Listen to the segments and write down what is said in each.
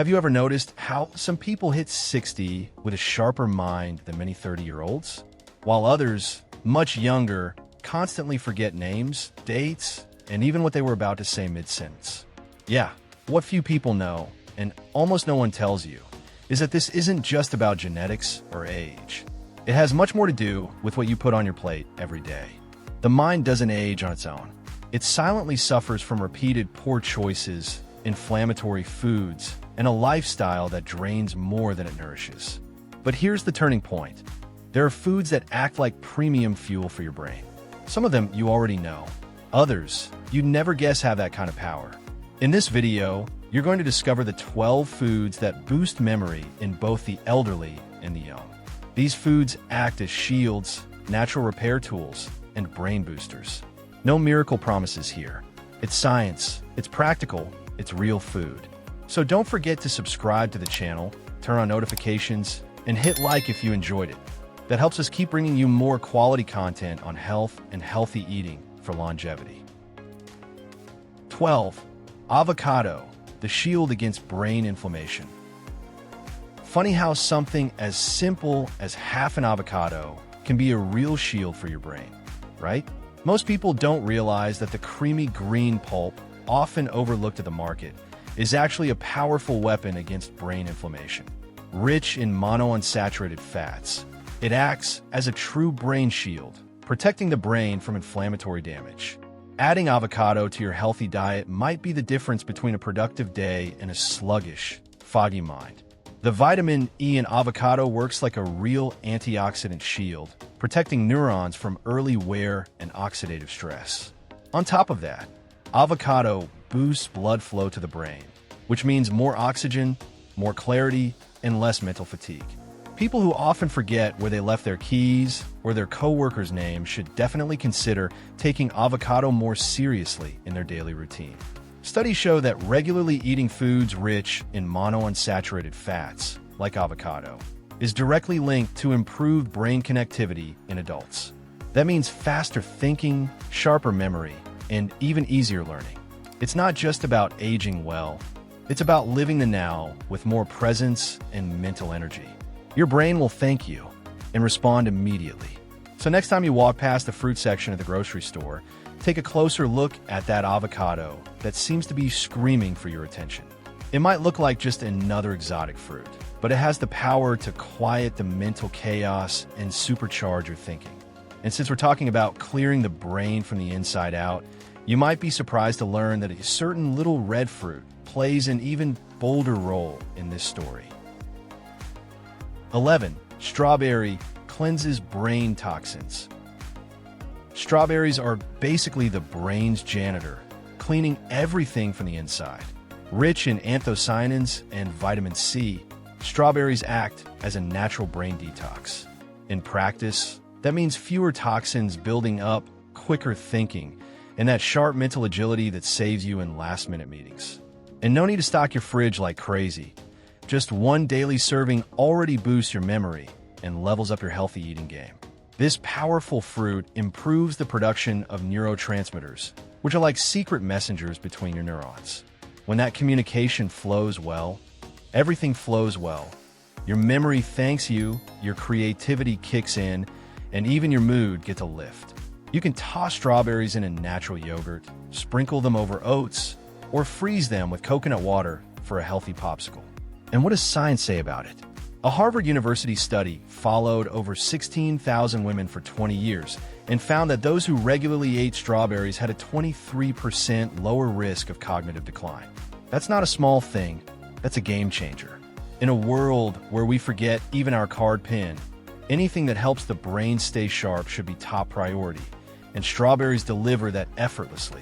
Have you ever noticed how some people hit 60 with a sharper mind than many 30-year-olds, while others, much younger, constantly forget names, dates, and even what they were about to say mid-sentence? Yeah, what few people know, and almost no one tells you, is that this isn't just about genetics or age. It has much more to do with what you put on your plate every day. The mind doesn't age on its own. It silently suffers from repeated poor choices, inflammatory foods, and a lifestyle that drains more than it nourishes. But here's the turning point. There are foods that act like premium fuel for your brain. Some of them you already know. Others, you'd never guess have that kind of power. In this video, you're going to discover the 12 foods that boost memory in both the elderly and the young. These foods act as shields, natural repair tools, and brain boosters. No miracle promises here. It's science, it's practical, it's real food. So don't forget to subscribe to the channel, turn on notifications, and hit like if you enjoyed it. That helps us keep bringing you more quality content on health and healthy eating for longevity. 12. Avocado, the shield against brain inflammation. Funny how something as simple as half an avocado can be a real shield for your brain, right? Most people don't realize that the creamy green pulp, often overlooked at the market, is actually a powerful weapon against brain inflammation. Rich in monounsaturated fats, it acts as a true brain shield, protecting the brain from inflammatory damage. Adding avocado to your healthy diet might be the difference between a productive day and a sluggish, foggy mind. The vitamin E in avocado works like a real antioxidant shield, protecting neurons from early wear and oxidative stress. On top of that, avocado boosts blood flow to the brain, which means more oxygen, more clarity, and less mental fatigue. People who often forget where they left their keys or their coworker's name should definitely consider taking avocado more seriously in their daily routine. Studies show that regularly eating foods rich in monounsaturated fats, like avocado, is directly linked to improved brain connectivity in adults. That means faster thinking, sharper memory, and even easier learning. It's not just about aging well, it's about living the now with more presence and mental energy. Your brain will thank you and respond immediately. So next time you walk past the fruit section at the grocery store, take a closer look at that avocado that seems to be screaming for your attention. It might look like just another exotic fruit, but it has the power to quiet the mental chaos and supercharge your thinking. And since we're talking about clearing the brain from the inside out, you might be surprised to learn that a certain little red fruit plays an even bolder role in this story. 11. Strawberry cleanses brain toxins. Strawberries are basically the brain's janitor, cleaning everything from the inside. Rich in anthocyanins and vitamin C, strawberries act as a natural brain detox. In practice, that means fewer toxins building up, quicker thinking, and that sharp mental agility that saves you in last-minute meetings. And no need to stock your fridge like crazy. Just one daily serving already boosts your memory and levels up your healthy eating game. This powerful fruit improves the production of neurotransmitters, which are like secret messengers between your neurons. When that communication flows well, everything flows well. Your memory thanks you, your creativity kicks in, and even your mood gets a lift. You can toss strawberries in a natural yogurt, sprinkle them over oats, or freeze them with coconut water for a healthy popsicle. And what does science say about it? A Harvard University study followed over 16,000 women for 20 years and found that those who regularly ate strawberries had a 23% lower risk of cognitive decline. That's not a small thing, that's a game changer. In a world where we forget even our card PIN, anything that helps the brain stay sharp should be top priority, and strawberries deliver that effortlessly.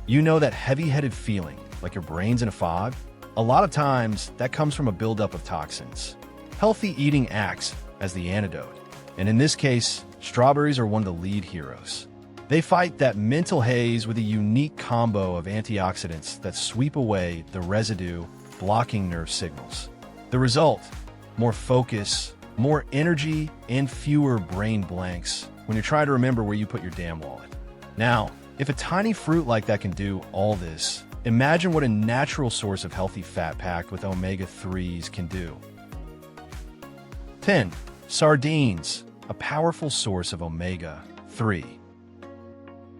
You know that heavy-headed feeling, like your brain's in a fog? A lot of times, that comes from a buildup of toxins. Healthy eating acts as the antidote, and in this case, strawberries are one of the lead heroes. They fight that mental haze with a unique combo of antioxidants that sweep away the residue, blocking nerve signals. The result? More focus, more energy, and fewer brain blanks when you're trying to remember where you put your damn wallet. Now, if a tiny fruit like that can do all this, Imagine what a natural source of healthy fat packed with omega-3s can do. 10. Sardines, a powerful source of omega-3.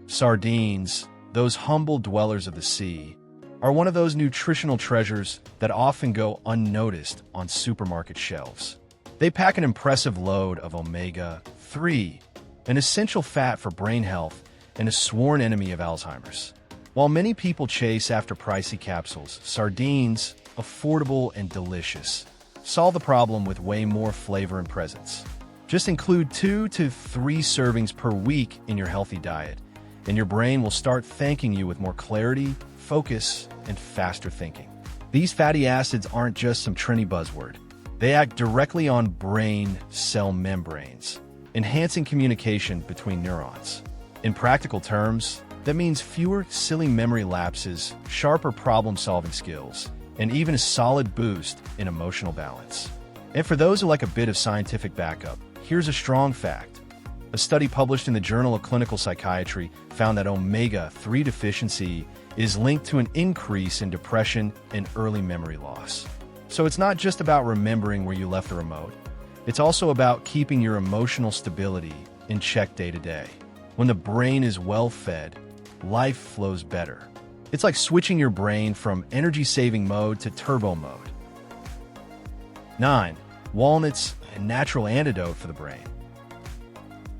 Sardines, those humble dwellers of the sea, are one of those nutritional treasures that often go unnoticed on supermarket shelves. They pack an impressive load of omega-3, an essential fat for brain health and a sworn enemy of Alzheimer's. While many people chase after pricey capsules, sardines, affordable and delicious, solve the problem with way more flavor and presence. Just include 2 to 3 servings per week in your healthy diet, and your brain will start thanking you with more clarity, focus, and faster thinking. These fatty acids aren't just some trendy buzzword. They act directly on brain cell membranes, enhancing communication between neurons. In practical terms, that means fewer silly memory lapses, sharper problem-solving skills, and even a solid boost in emotional balance. And for those who like a bit of scientific backup, here's a strong fact. A study published in the Journal of Clinical Psychiatry found that omega-3 deficiency is linked to an increase in depression and early memory loss. So it's not just about remembering where you left the remote. It's also about keeping your emotional stability in check day to day. When the brain is well fed, life flows better. It's like switching your brain from energy-saving mode to turbo mode. 9. Walnuts, a natural antidote for the brain.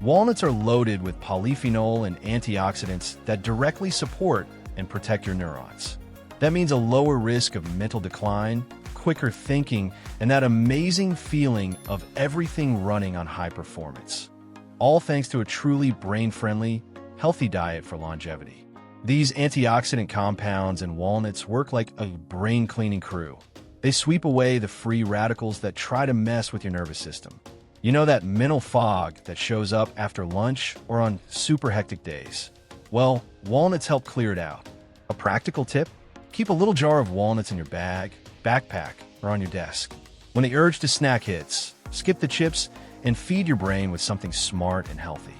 Walnuts are loaded with polyphenol and antioxidants that directly support and protect your neurons. That means a lower risk of mental decline, quicker thinking, and that amazing feeling of everything running on high performance. All thanks to a truly brain-friendly, healthy diet for longevity. These antioxidant compounds in walnuts work like a brain-cleaning crew. They sweep away the free radicals that try to mess with your nervous system. You know that mental fog that shows up after lunch or on super hectic days? Well, walnuts help clear it out. A practical tip? Keep a little jar of walnuts in your bag, backpack, or on your desk. When the urge to snack hits, skip the chips and feed your brain with something smart and healthy.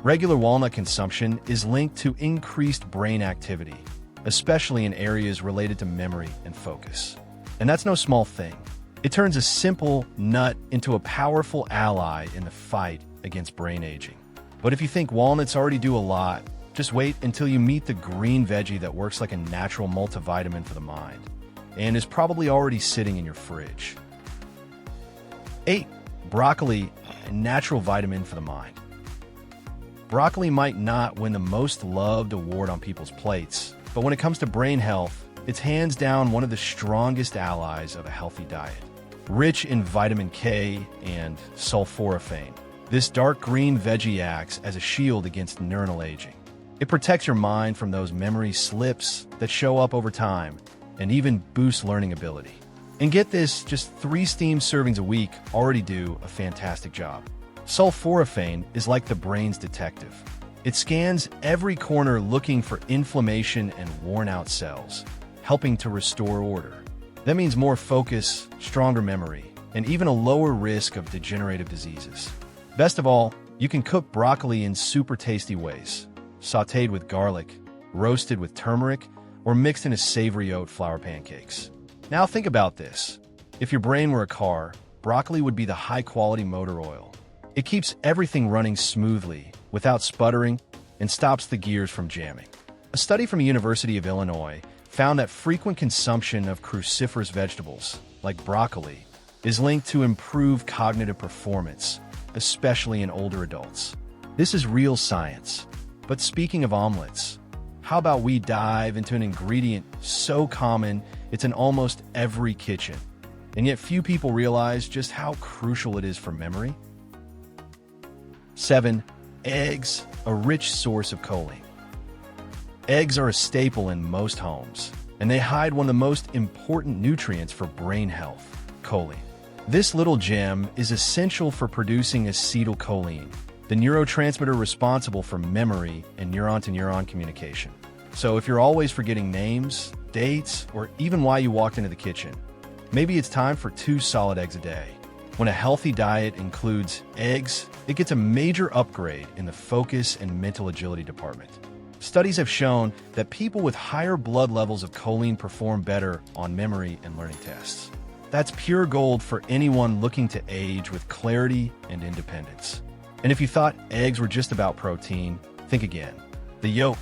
Regular walnut consumption is linked to increased brain activity, especially in areas related to memory and focus. And that's no small thing. It turns a simple nut into a powerful ally in the fight against brain aging. But if you think walnuts already do a lot, just wait until you meet the green veggie that works like a natural multivitamin for the mind and is probably already sitting in your fridge. 8. Broccoli, a natural vitamin for the mind. Broccoli might not win the most loved award on people's plates, but when it comes to brain health, it's hands down one of the strongest allies of a healthy diet. Rich in vitamin K and sulforaphane, this dark green veggie acts as a shield against neuronal aging. It protects your mind from those memory slips that show up over time and even boosts learning ability. And get this, just 3 steamed servings a week already do a fantastic job. Sulforaphane is like the brain's detective. It scans every corner looking for inflammation and worn-out cells, helping to restore order. That means more focus, stronger memory, and even a lower risk of degenerative diseases. Best of all, you can cook broccoli in super tasty ways, sautéed with garlic, roasted with turmeric, or mixed in a savory oat flour pancakes. Now think about this. If your brain were a car, broccoli would be the high-quality motor oil. It keeps everything running smoothly, without sputtering, and stops the gears from jamming. A study from the University of Illinois found that frequent consumption of cruciferous vegetables, like broccoli, is linked to improved cognitive performance, especially in older adults. This is real science. But speaking of omelets, how about we dive into an ingredient so common it's in almost every kitchen, and yet few people realize just how crucial it is for memory? 7. Eggs, a rich source of choline. Eggs are a staple in most homes, and they hide one of the most important nutrients for brain health, choline. This little gem is essential for producing acetylcholine, the neurotransmitter responsible for memory and neuron-to-neuron communication. So if you're always forgetting names, dates, or even why you walked into the kitchen, maybe it's time for 2 solid eggs a day. When a healthy diet includes eggs, it gets a major upgrade in the focus and mental agility department. Studies have shown that people with higher blood levels of choline perform better on memory and learning tests. That's pure gold for anyone looking to age with clarity and independence. And if you thought eggs were just about protein, think again. The yolk,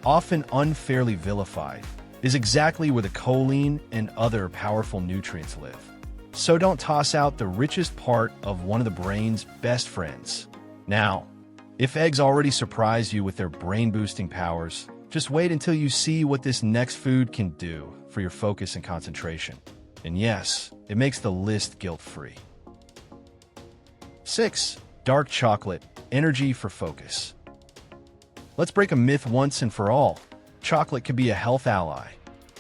often unfairly vilified, is exactly where the choline and other powerful nutrients live. So don't toss out the richest part of one of the brain's best friends. Now, if eggs already surprised you with their brain-boosting powers, just wait until you see what this next food can do for your focus and concentration. And yes, it makes the list guilt-free. 6. Dark chocolate, energy for focus. Let's break a myth once and for all. Chocolate can be a health ally,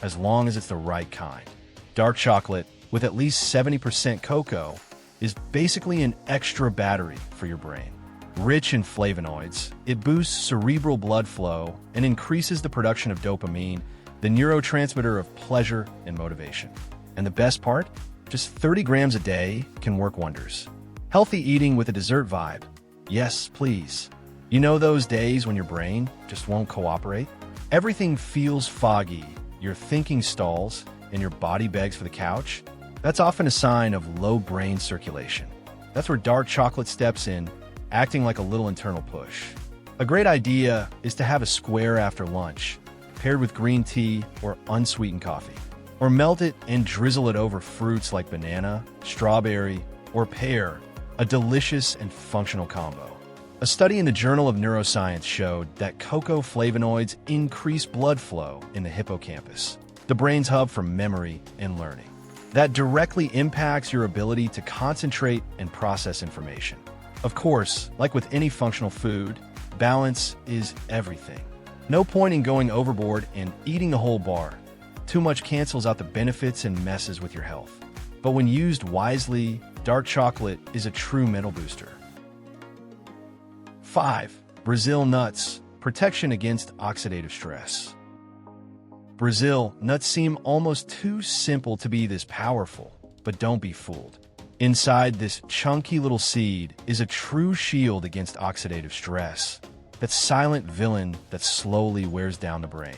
as long as it's the right kind. Dark chocolate, with at least 70% cocoa, is basically an extra battery for your brain. Rich in flavonoids, it boosts cerebral blood flow and increases the production of dopamine, the neurotransmitter of pleasure and motivation. And the best part? Just 30 grams a day can work wonders. Healthy eating with a dessert vibe. Yes, please. You know those days when your brain just won't cooperate? Everything feels foggy, your thinking stalls, and your body begs for the couch? That's often a sign of low brain circulation. That's where dark chocolate steps in, acting like a little internal push. A great idea is to have a square after lunch, paired with green tea or unsweetened coffee. Or melt it and drizzle it over fruits like banana, strawberry, or pear, a delicious and functional combo. A study in the Journal of Neuroscience showed that cocoa flavonoids increase blood flow in the hippocampus, the brain's hub for memory and learning. That directly impacts your ability to concentrate and process information. Of course, like with any functional food, balance is everything. No point in going overboard and eating the whole bar. Too much cancels out the benefits and messes with your health. But when used wisely, dark chocolate is a true mental booster. 5. Brazil nuts, protection against oxidative stress. Brazil nuts seem almost too simple to be this powerful, but don't be fooled. Inside this chunky little seed is a true shield against oxidative stress, that silent villain that slowly wears down the brain.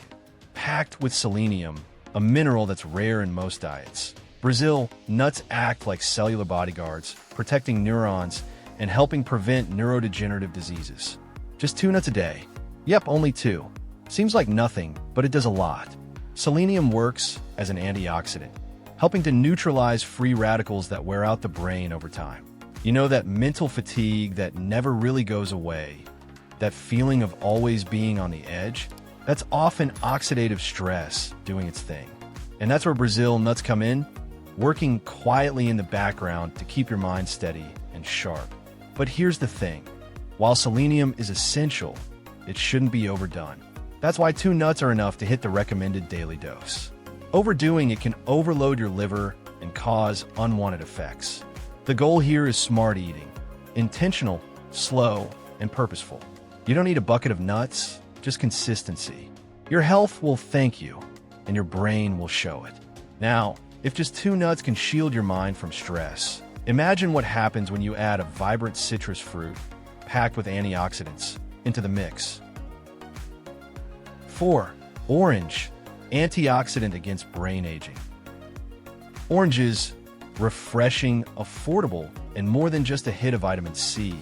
Packed with selenium, a mineral that's rare in most diets, Brazil nuts act like cellular bodyguards, protecting neurons and helping prevent neurodegenerative diseases. Just 2 nuts a day. Yep, only 2. Seems like nothing, but it does a lot. Selenium works as an antioxidant, helping to neutralize free radicals that wear out the brain over time. You know, that mental fatigue that never really goes away, that feeling of always being on the edge? That's often oxidative stress doing its thing. And that's where Brazil nuts come in, working quietly in the background to keep your mind steady and sharp. But here's the thing. While selenium is essential, it shouldn't be overdone. That's why 2 nuts are enough to hit the recommended daily dose. Overdoing it can overload your liver and cause unwanted effects. The goal here is smart eating, intentional, slow, and purposeful. You don't need a bucket of nuts, just consistency. Your health will thank you, and your brain will show it. Now, if just 2 nuts can shield your mind from stress, imagine what happens when you add a vibrant citrus fruit, packed with antioxidants, into the mix. 4. Orange, antioxidant against brain aging. Oranges, refreshing, affordable, and more than just a hit of vitamin C,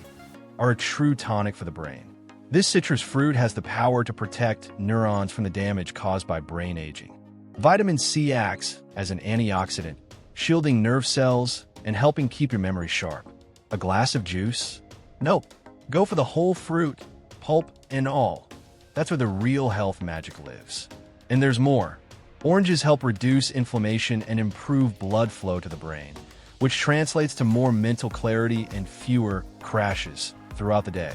are a true tonic for the brain. This citrus fruit has the power to protect neurons from the damage caused by brain aging. Vitamin C acts as an antioxidant, shielding nerve cells and helping keep your memory sharp. A glass of juice? Nope. Go for the whole fruit, pulp and all. That's where the real health magic lives. And there's more. Oranges help reduce inflammation and improve blood flow to the brain, which translates to more mental clarity and fewer crashes throughout the day.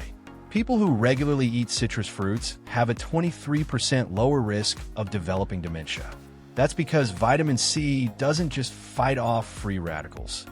People who regularly eat citrus fruits have a 23% lower risk of developing dementia. That's because vitamin C doesn't just fight off free radicals.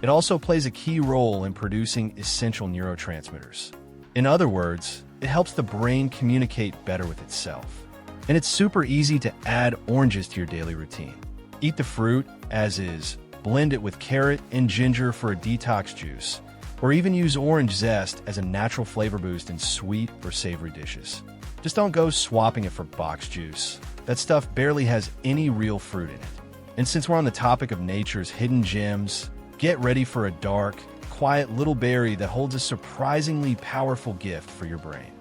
It also plays a key role in producing essential neurotransmitters. In other words, it helps the brain communicate better with itself. And it's super easy to add oranges to your daily routine. Eat the fruit as is, blend it with carrot and ginger for a detox juice, or even use orange zest as a natural flavor boost in sweet or savory dishes. Just don't go swapping it for box juice. That stuff barely has any real fruit in it. And since we're on the topic of nature's hidden gems, get ready for a dark, quiet little berry that holds a surprisingly powerful gift for your brain.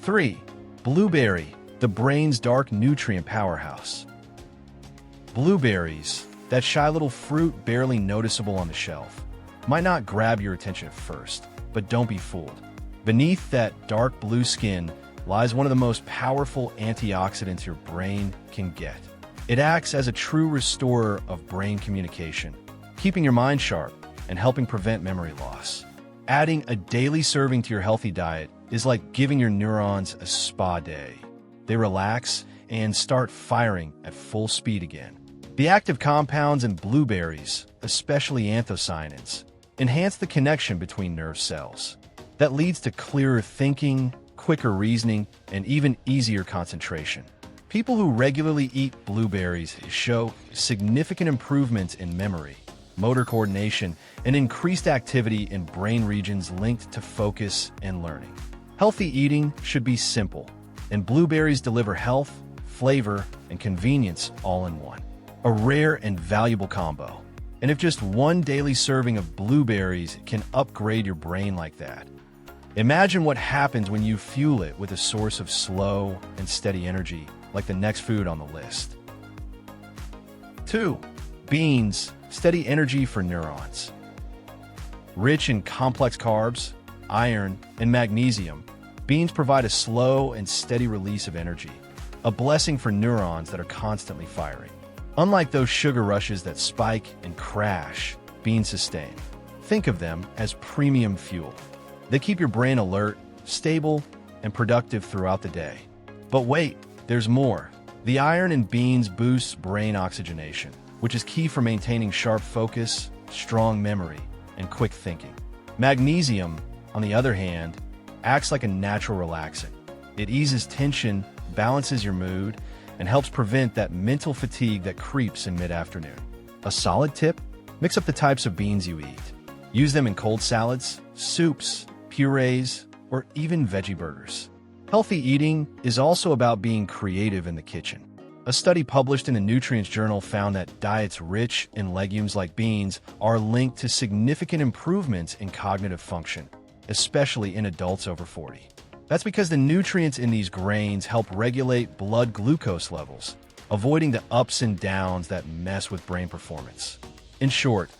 3. Blueberry, the brain's dark nutrient powerhouse. Blueberries, that shy little fruit barely noticeable on the shelf, might not grab your attention at first, but don't be fooled. Beneath that dark blue skin lies one of the most powerful antioxidants your brain can get. It acts as a true restorer of brain communication, keeping your mind sharp and helping prevent memory loss. Adding a daily serving to your healthy diet is like giving your neurons a spa day. They relax and start firing at full speed again. The active compounds in blueberries, especially anthocyanins, enhance the connection between nerve cells. That leads to clearer thinking, quicker reasoning, and even easier concentration. People who regularly eat blueberries show significant improvements in memory, motor coordination, and increased activity in brain regions linked to focus and learning. Healthy eating should be simple, and blueberries deliver health, flavor, and convenience all in one. A rare and valuable combo. And if just one daily serving of blueberries can upgrade your brain like that, imagine what happens when you fuel it with a source of slow and steady energy like the next food on the list. 2. Beans, steady energy for neurons. Rich in complex carbs, iron, and magnesium, beans provide a slow and steady release of energy, a blessing for neurons that are constantly firing. Unlike those sugar rushes that spike and crash, beans sustain. Think of them as premium fuel. They keep your brain alert, stable, and productive throughout the day. But wait, there's more. The iron in beans boosts brain oxygenation, which is key for maintaining sharp focus, strong memory, and quick thinking. Magnesium, on the other hand, acts like a natural relaxant. It eases tension, balances your mood, and helps prevent that mental fatigue that creeps in mid-afternoon. A solid tip? Mix up the types of beans you eat. Use them in cold salads, soups, purees, or even veggie burgers. Healthy eating is also about being creative in the kitchen. A study published in the Nutrients Journal found that diets rich in legumes like beans are linked to significant improvements in cognitive function, especially in adults over 40. That's because the nutrients in these grains help regulate blood glucose levels, avoiding the ups and downs that mess with brain performance. In short,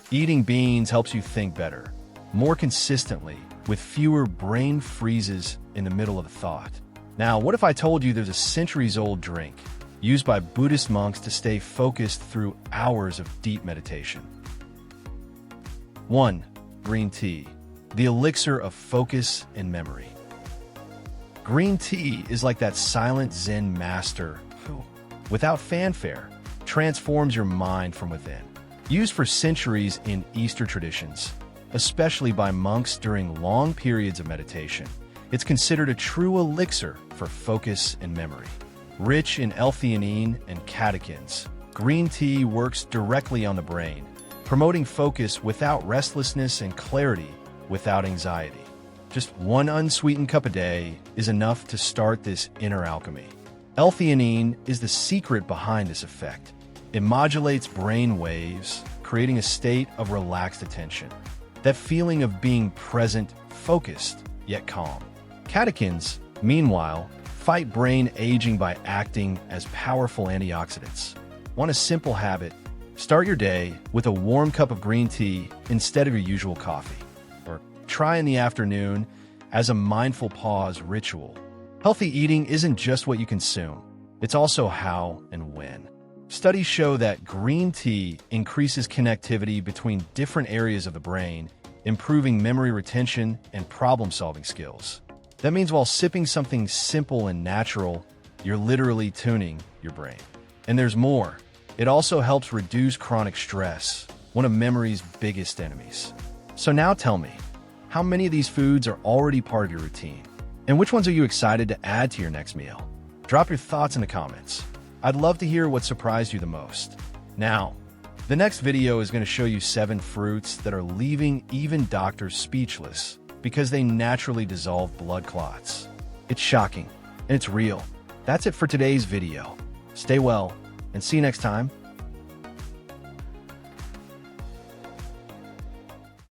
eating beans helps you think better, more consistently, with fewer brain freezes in the middle of a thought. Now, what if I told you there's a centuries-old drink used by Buddhist monks to stay focused through hours of deep meditation? 1. Green tea, the elixir of focus and memory. Green tea is like that silent Zen master who, without fanfare, transforms your mind from within. Used for centuries in Eastern traditions, especially by monks during long periods of meditation, it's considered a true elixir for focus and memory. Rich in L-theanine and catechins, green tea works directly on the brain, promoting focus without restlessness and clarity without anxiety. Just one unsweetened cup a day is enough to start this inner alchemy. L-theanine is the secret behind this effect. It modulates brain waves, creating a state of relaxed attention. That feeling of being present, focused, yet calm. Catechins, meanwhile, fight brain aging by acting as powerful antioxidants. Want a simple habit? Start your day with a warm cup of green tea instead of your usual coffee. Or try in the afternoon as a mindful pause ritual. Healthy eating isn't just what you consume, it's also how and when. Studies show that green tea increases connectivity between different areas of the brain, improving memory retention and problem-solving skills. That means while sipping something simple and natural, you're literally tuning your brain. And there's more. It also helps reduce chronic stress, one of memory's biggest enemies. So now tell me, how many of these foods are already part of your routine? And which ones are you excited to add to your next meal? Drop your thoughts in the comments. I'd love to hear what surprised you the most. Now, the next video is going to show you 7 fruits that are leaving even doctors speechless because they naturally dissolve blood clots. It's shocking, and it's real. That's it for today's video. Stay well, and see you next time.